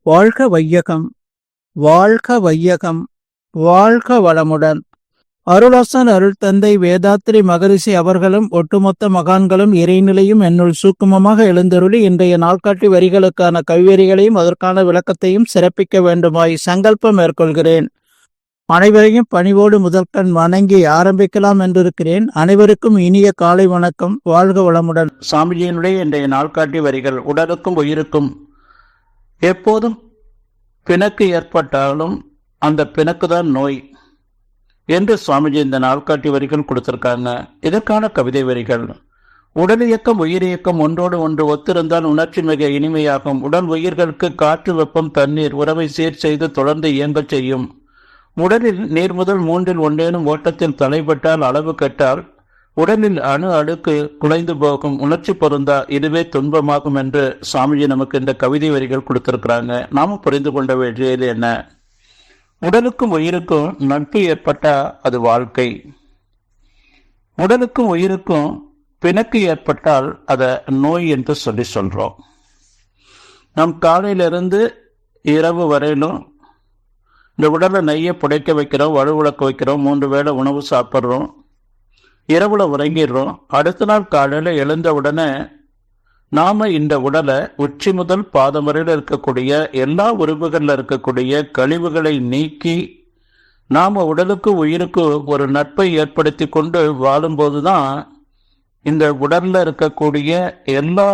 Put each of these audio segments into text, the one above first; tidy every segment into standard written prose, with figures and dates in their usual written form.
வாழ்க வையகம், வாழ்க வையகம், வாழ்க வளமுடன். அருளாசன் அருள் தந்தை வேதாத்ரி மகரிஷி அவர்களும் ஒட்டுமொத்த மகான்களும் இறைநிலையும் என்னுள் சூக்குமமாக எழுந்தருளி இன்றைய நாள்காட்டி வரிகளுக்கான கவிவரிகளையும் அதற்கான விளக்கத்தையும் சிறப்பிக்க வேண்டுமாய் சங்கல்பம் மேற்கொள்கிறேன். அனைவரையும் பணிவோடு முதற்கண் வணங்கி ஆரம்பிக்கலாம் என்றிருக்கிறேன். அனைவருக்கும் இனிய காலை வணக்கம். வாழ்க வளமுடன். சாமிஜியினுடைய இன்றைய நாள்காட்டி வரிகள். உடலுக்கும் உயிருக்கும் எப்போதும் பிணக்கு ஏற்பட்டாலும் அந்த பிணக்கு தான் நோய் என்று சுவாமிஜி இந்த நாள்காட்டி வரிகள் கொடுத்திருக்காங்க. இதற்கான கவிதை வரிகள். உடல் இயக்கம் உயிர் இயக்கம் ஒன்றோடு ஒன்று ஒத்திருந்தால் உணர்ச்சி மிக இனிமையாகும். உடல் உயிர்களுக்கு காற்று வெப்பம் தண்ணீர் உறவை சீர் செய்து தொடர்ந்து இயங்கச் செய்யும். உடலில் நீர் முதல் மூன்றில் ஒன்றேனும் ஓட்டத்தில் தலைப்பட்டால் அளவு கெட்டால் உடலில் அணு அடுக்கு குலைந்து போகும். உணர்ச்சி பொருந்தா இதுவே துன்பமாகும் என்று சுவாமிஜி நமக்கு இந்த கவிதை வரிகள் கொடுத்திருக்கிறாங்க. நாம புரிந்து கொண்ட வேண்டியது என்ன? உடலுக்கும் உயிருக்கும் நட்பு ஏற்பட்டா அது வாழ்க்கை. உடலுக்கும் உயிருக்கும் பிணக்கு ஏற்பட்டால் அதை நோய் என்று சொல்றோம். நம் காலையிலிருந்து இரவு வரையிலும் இந்த உடலை நெய்ய புடைக்க வைக்கிறோம், வலுவிளக்க வைக்கிறோம், 3 வேளை உணவு சாப்பிட்றோம், இரவுல உறங்கிடுறோம். அடுத்த நாள் காலையில் எழுந்த உடனே நாம இந்த உடலை உச்சி முதல் பாதம் வரையில் இருக்கக்கூடிய எல்லா உறுப்புகளில் இருக்கக்கூடிய கழிவுகளை நீக்கி நாம உடலுக்கு உயிருக்கு ஒரு நட்பை ஏற்படுத்தி கொண்டு வாழும்போதுதான் இந்த உடல்ல இருக்கக்கூடிய எல்லா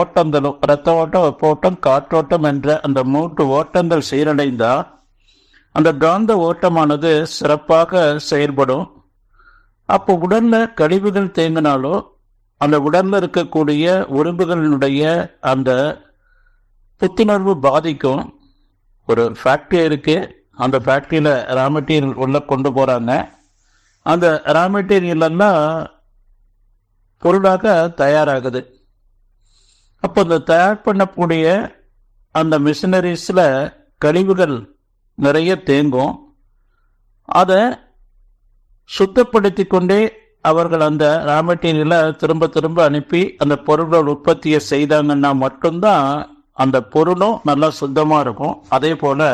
ஓட்டங்களும், இரத்த ஓட்டம், வெப்போட்டம், காற்றோட்டம் என்ற அந்த 3 ஓட்டங்கள் சீரடைந்தா அந்த காந்த ஓட்டமானது சிறப்பாக செயல்படும். அப்போ உடல்ல கழிவுகள் தேங்கினாலோ அந்த உடல்ல இருக்கக்கூடிய உறுப்புகளினுடைய அந்த புத்துணர்வு பாதிக்கும். ஒரு ஃபேக்டரி இருக்கு, அந்த ஃபேக்டரியில ரா மெட்டீரியல் உள்ள கொண்டு போறாங்க. அந்த ரா மெட்டீரியல் எல்லாம் பொருளாக தயாராகுது. அப்போ அந்த தயார் பண்ணக்கூடிய அந்த மிஷினரிஸ்ல கழிவுகள் நிறைய தேங்கும். அதை சுத்தப்படுத்தி கொண்டே அவர்கள் அந்த ரா மெட்டீரியலை திரும்ப திரும்ப அனுப்பி அந்த பொருள்கள் உற்பத்தியை செய்தாங்கன்னா மட்டும்தான் அந்த பொருளும் நல்லா சுத்தமாக இருக்கும். அதே போல்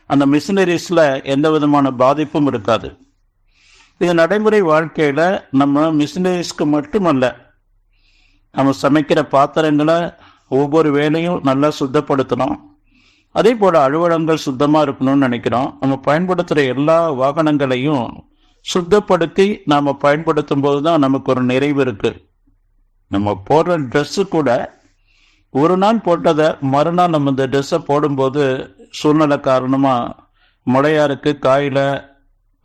அந்த மிஷினரிஸில் எந்த விதமான பாதிப்பும் இருக்காது. இது நடைமுறை வாழ்க்கையில் நம்ம மிஷினரிஸ்க்கு மட்டுமல்ல, நம்ம சமைக்கிற பாத்திரங்களை ஒவ்வொரு வேலையும் நல்லா சுத்தப்படுத்தணும். அதே போல் அலுவலகங்கள் சுத்தமாக இருக்கணும்னு நினைக்கிறோம். நம்ம பயன்படுத்துகிற எல்லா வாகனங்களையும் சுத்தப்படுத்தி நாம் பயன்படுத்தும் போது தான் நமக்கு ஒரு நிறைவு இருக்கு. நம்ம போடுற ட்ரெஸ்ஸு கூட ஒரு நாள் போட்டதை மறுநாள் நம்ம இந்த ட்ரெஸ்ஸை போடும்போது சூழ்நிலை காரணமாக முளையா இருக்கு, காயில்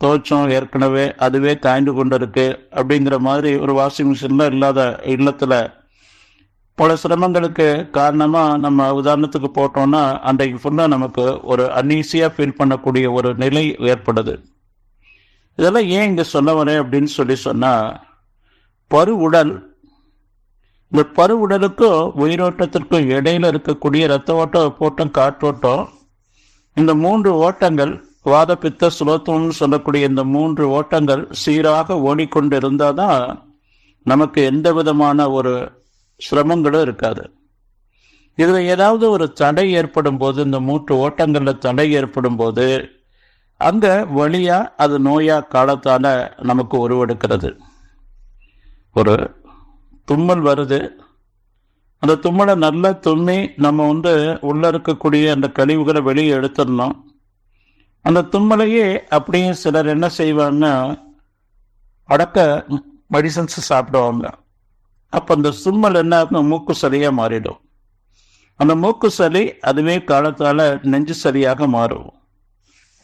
துவைச்சோம் ஏற்கனவே அதுவே தாய்ந்து கொண்டு இருக்கு அப்படிங்கிற மாதிரி ஒரு வாஷிங் மிஷின்ல இல்லாத இல்லத்தில் பல சிரமங்களுக்கு காரணமாக நம்ம உதாரணத்துக்கு போட்டோம்னா அன்றைக்கு ஃபுல்லாக நமக்கு ஒரு அன்ஈஸியாக ஃபீல் பண்ணக்கூடிய ஒரு நிலை ஏற்படுது. இதெல்லாம் ஏன் இங்கே சொல்ல வரேன் அப்படின்னு சொன்னால், பருவுடல், இந்த பருவுடலுக்கும் உயிரோட்டத்திற்கும் இடையில இருக்கக்கூடிய இரத்த ஓட்டம், வெப்போட்டம், காற்றோட்டம், இந்த 3 ஓட்டங்கள் வாத பித்த சுலோத்தம்னு சொல்லக்கூடிய இந்த 3 ஓட்டங்கள் சீராக ஓடிக்கொண்டு இருந்தால் தான் நமக்கு எந்த விதமான ஒரு சிரமங்களும் இருக்காது. இதில் ஏதாவது ஒரு தடை ஏற்படும் போது, இந்த 3 ஓட்டங்களில் தடை ஏற்படும் போது அங்க வழியா அது நோயா காலத்தால நமக்கு உருவெடுக்கிறது. ஒரு தும்மல் வருது, அந்த தும்மலை நல்லா தும்மி நம்ம உள்ள இருக்கக்கூடிய அந்த கழிவுகளை வெளியே எடுத்துடணும். அந்த தும்மலையே அப்படியே சிலர் என்ன செய்வாங்கன்னா அடக்க மெடிசன்ஸ் சாப்பிடுவாங்க. அப்போ அந்த தும்மல் என்ன ஆகும், மூக்கு சளியா மாறிடும். அந்த மூக்கு சளி அதுவே காலத்தால நெஞ்சு சளியாக மாறும்.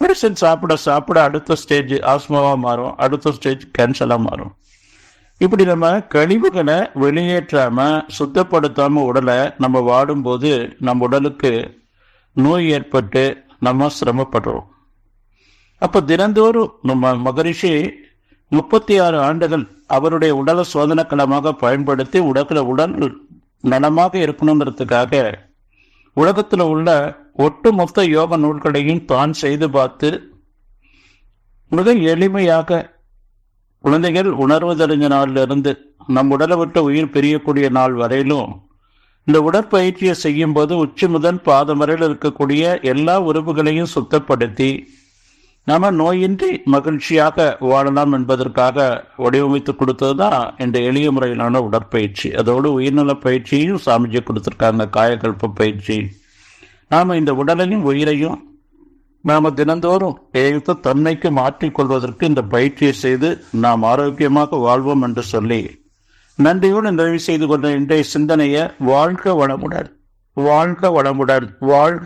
மெடிசன் சாப்பிட சாப்பிட அடுத்த ஸ்டேஜ் ஆஸ்மாவாக மாறும், அடுத்த ஸ்டேஜ் கேன்சராக மாறும். இப்படி நம்ம கழிவுகளை வெளியேற்றாம சுத்தப்படுத்தாம உடலை நம்ம வாடும்போது நம்ம உடலுக்கு நோய் ஏற்பட்டு நம்ம சிரமப்படுறோம். அப்போ தினந்தோறும் நம்ம மகரிஷி 36 ஆண்டுகள் அவருடைய உடலை சோதனை களமாக பயன்படுத்தி உடல் நலமாக இருக்கணுங்கிறதுக்காக உலகத்தில் உள்ள ஒட்டுமொத்த யோக நூல்களையும் தான் செய்து பார்த்து மிக எளிமையாக குழந்தைகள் உணர்வு தெரிஞ்ச நாளிலிருந்து நம் உடலை விட்டு உயிர் பிரியக்கூடிய நாள் வரையிலும் இந்த உடற்பயிற்சியை செய்யும் போது உச்சி முதல் பாதம் வரையில் இருக்கக்கூடிய எல்லா உறுப்புகளையும் சுத்தப்படுத்தி நாம நோயின்றி மகிழ்ச்சியாக வாழலாம் என்பதற்காக வடிவமைத்து கொடுத்ததுதான் இந்த எளிய முறையிலான உடற்பயிற்சி. அதோடு உயிர்நல பயிற்சியும் சாமிஜி கொடுத்திருக்காங்க, காயகல்ப பயிற்சி. நாம இந்த உடலையும் உயிரையும் நாம தினந்தோறும் எழுத்த தன்மைக்கு மாற்றிக்கொள்வதற்கு இந்த பயிற்சியை செய்து நாம் ஆரோக்கியமாக வாழ்வோம் என்று சொல்லி நன்றியோடு நிறைவு செய்து கொண்ட இன்றைய சிந்தனையை வாழ்க வளமுடன், வாழ்க வளமுடன், வாழ்க